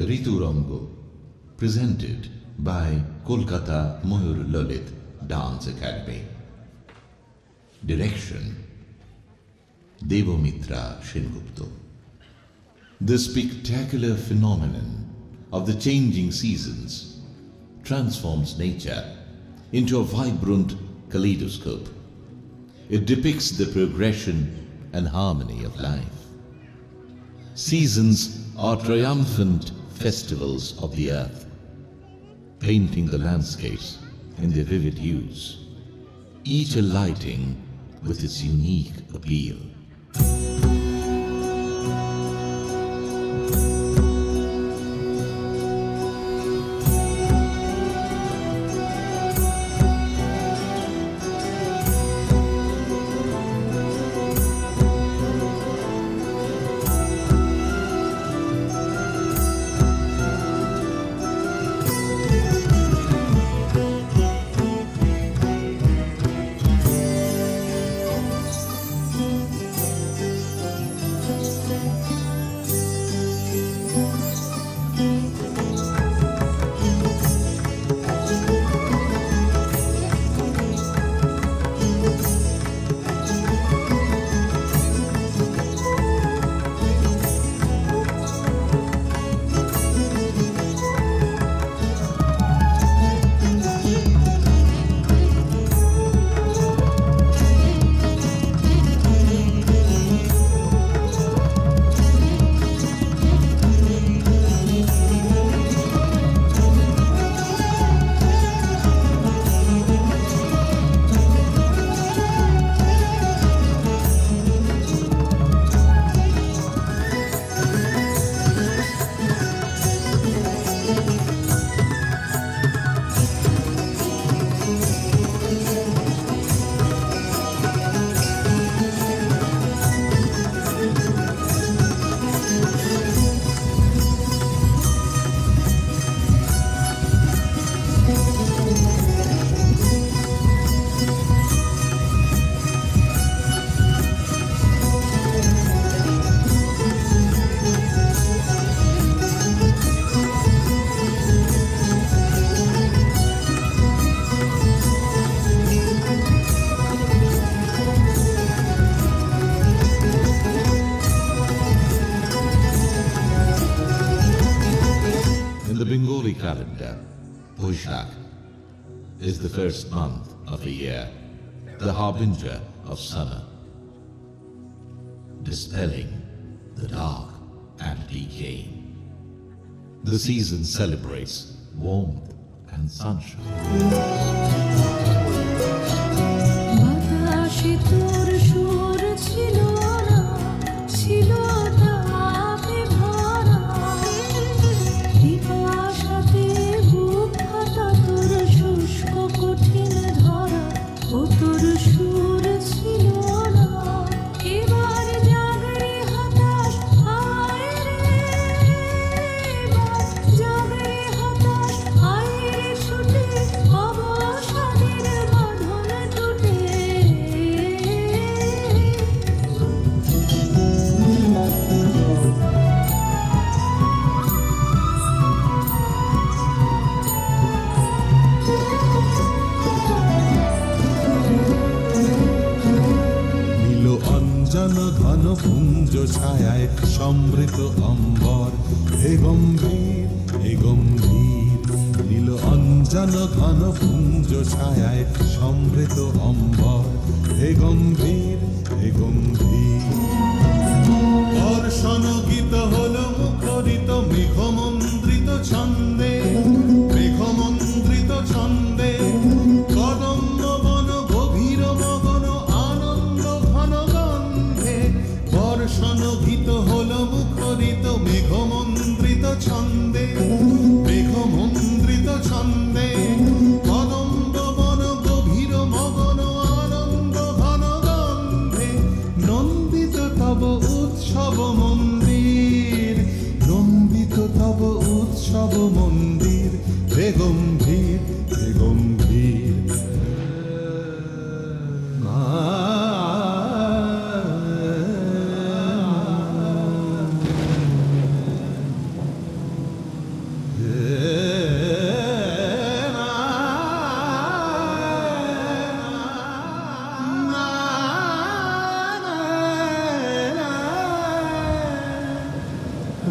Riturango, presented by Kolkata Mayur Lalit Dance Academy. Direction Devamitra Sengupta. The spectacular phenomenon of the changing seasons transforms nature into a vibrant kaleidoscope. It depicts the progression and harmony of life. Seasons are triumphant festivals of the earth, painting the landscapes in their vivid hues, each alighting with its unique appeal. Calendar, Boishakh is the first month of the year, the harbinger of summer, dispelling the dark and decay. The season celebrates warmth and sunshine. ঘন পুঞ্জ ছায়ায় সমৃত অম্বর হে গম্ভীর নীল অঞ্জন ঘন পুঞ্জ ছায়ায় সমৃত অম্বর হে গম্ভীর বর্ষণ গীত হলো মুখরিত মেঘমন্দ্রিত ছন্দে কদম্ব বন গভীর মগন আনন্দ ঘন গন্ধে বর্ষণগীত হল মুখরিত মেঘমন্দ্রিত ছন্দে কদম্ব বন গভীর মগন আনন্দ ঘন গন্ধে নন্দিত তব উৎসব মন্দির।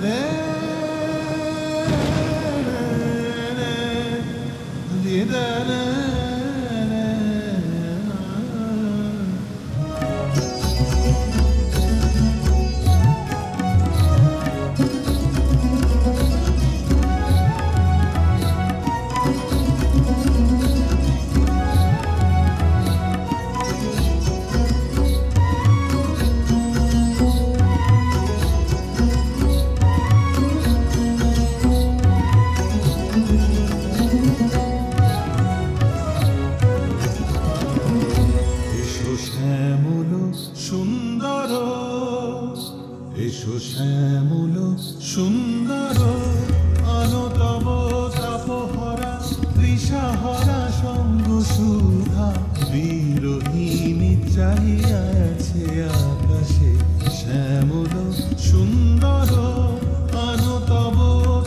রে দিদারে সুন্দর এসো শ্যামল সুন্দর অনতব তাপহরা তৃষাহরা সঙ্গ সুধা বিরোহিণী চাহিয়া আছে আকাশে শ্যামল সুন্দর অনতব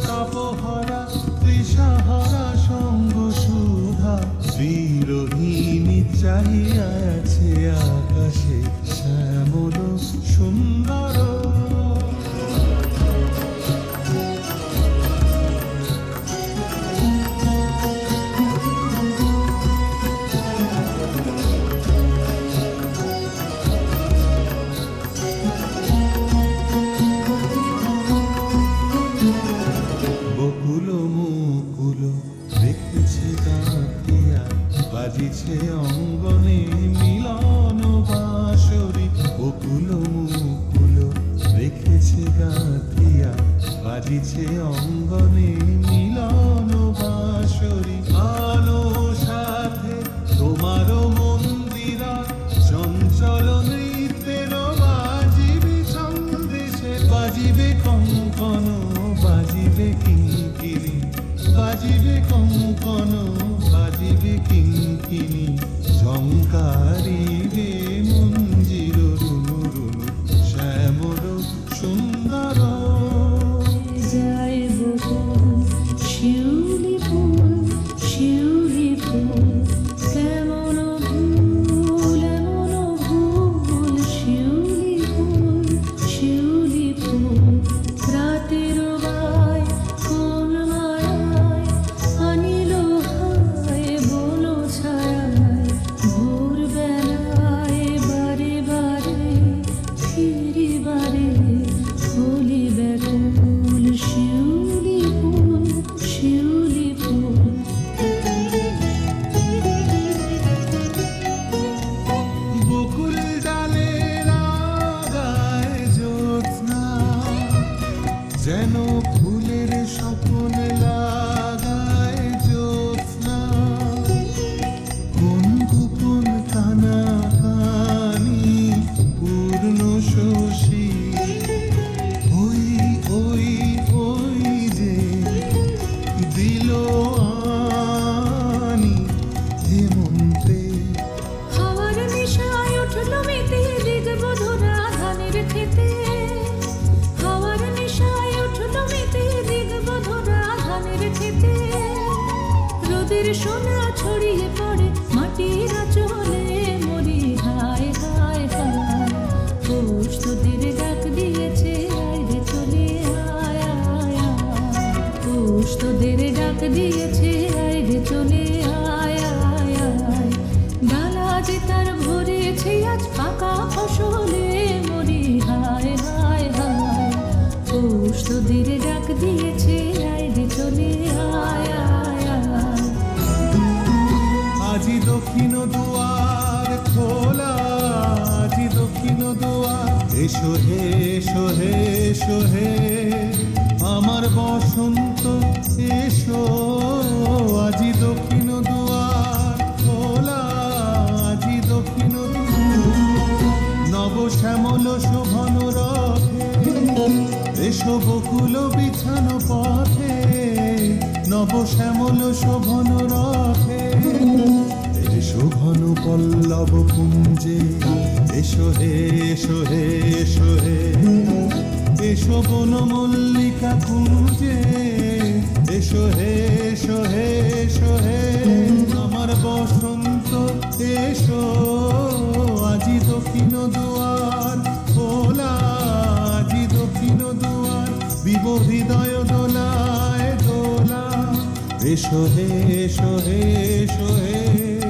তাপহরা তৃষাহরা সঙ্গ সুধা বিরোহিণী চাহিয়া আছে আকাশে শ্যামল সুন্দর বকুল মুকুল রেখেছে কাঁদিয়া বাজিছে অঙ্গনে মিলন বাঁশরি বকুল মুকুল রেখেছে গাঁথিয়া বাজিছে অঙ্গনে মিলন বাঁশরি আলো সাথে তোমারও মন্দিরা চঞ্চল নৃত্যের বাজিবে সন্দেশে বাজিবে কঙ্কন বাজিবে কিঙ্কিনি বাজিবে কঙ্কন বাজিবে কিঙ্কিনি ঝঙ্কারিবে মঞ্জির রুনু রুনু শ্যামল সুন্দর যায় বকুল শিউলি ফুল শিউলি ফুল কেমন ভুল এমন ভুল শিউলি ফুল রাতের বাই কোন মায়ায় আনিল হায় বন ছায়ায় ভোর বেলায় বারে বারে ফিরি বারে হলি ব্যাকুল শিউলি ফুল বকুল ডালে লাগায় জ্যোৎস্না যেন ফুলের স্বপ্ন লাগায় জ্যোৎস্না কোন গোপন কানা কানি পূর্ণ শশী ওই ওই ওই যে দিল আনি হেমন্তে হাওয়ার নিশায় উঠল মেতে দেখব ধরা ধানের খেতে হাওয়ার নিশায় উঠল মেতে দেখব ধরা ধানের খেতে রোদের সোনা ছড়িয়ে পড়ে মাটির আঁচলে মরি হায় হায় হায় পৌষ তোদের ডাক দিয়েছে আয় রে চলে আয় আয় আয় পৌষ তোদের ডাক দিয়েছে আয় রে চলে আয় আয় আয় ডালা যে তার ভরেছে আজ পাকা ফসলে মরি হায় হায় হায় পৌষ তোদের ডাক দিয়েছে আয় রে চলে আয় আয় আয় আজি দক্ষিণ দুয়ার খোলা আজি দক্ষিণ দুয়ার এসো হে এসো হে এসো হে আমার বসন্ত এসো আজি দক্ষিণ দুয়ার খোলা আজি দক্ষিণ নব শ্যামল শোভন রথে এসো বকুল বিছানো পথে নব শ্যামল শোভন রথে এসো ঘন পল্লব কুঞ্জে এসো হে এসো হে এসো হে এসো বন মল্লিকা কুঞ্জে এসো হে এসো হে এসো হে আমার বসন্ত এসো আজি দক্ষিণ দুয়ার খোলা আজি দক্ষিণ দুয়ার বিভো হৃদয় দোলায় দোলা, এসো হে এসো হে এসো হে।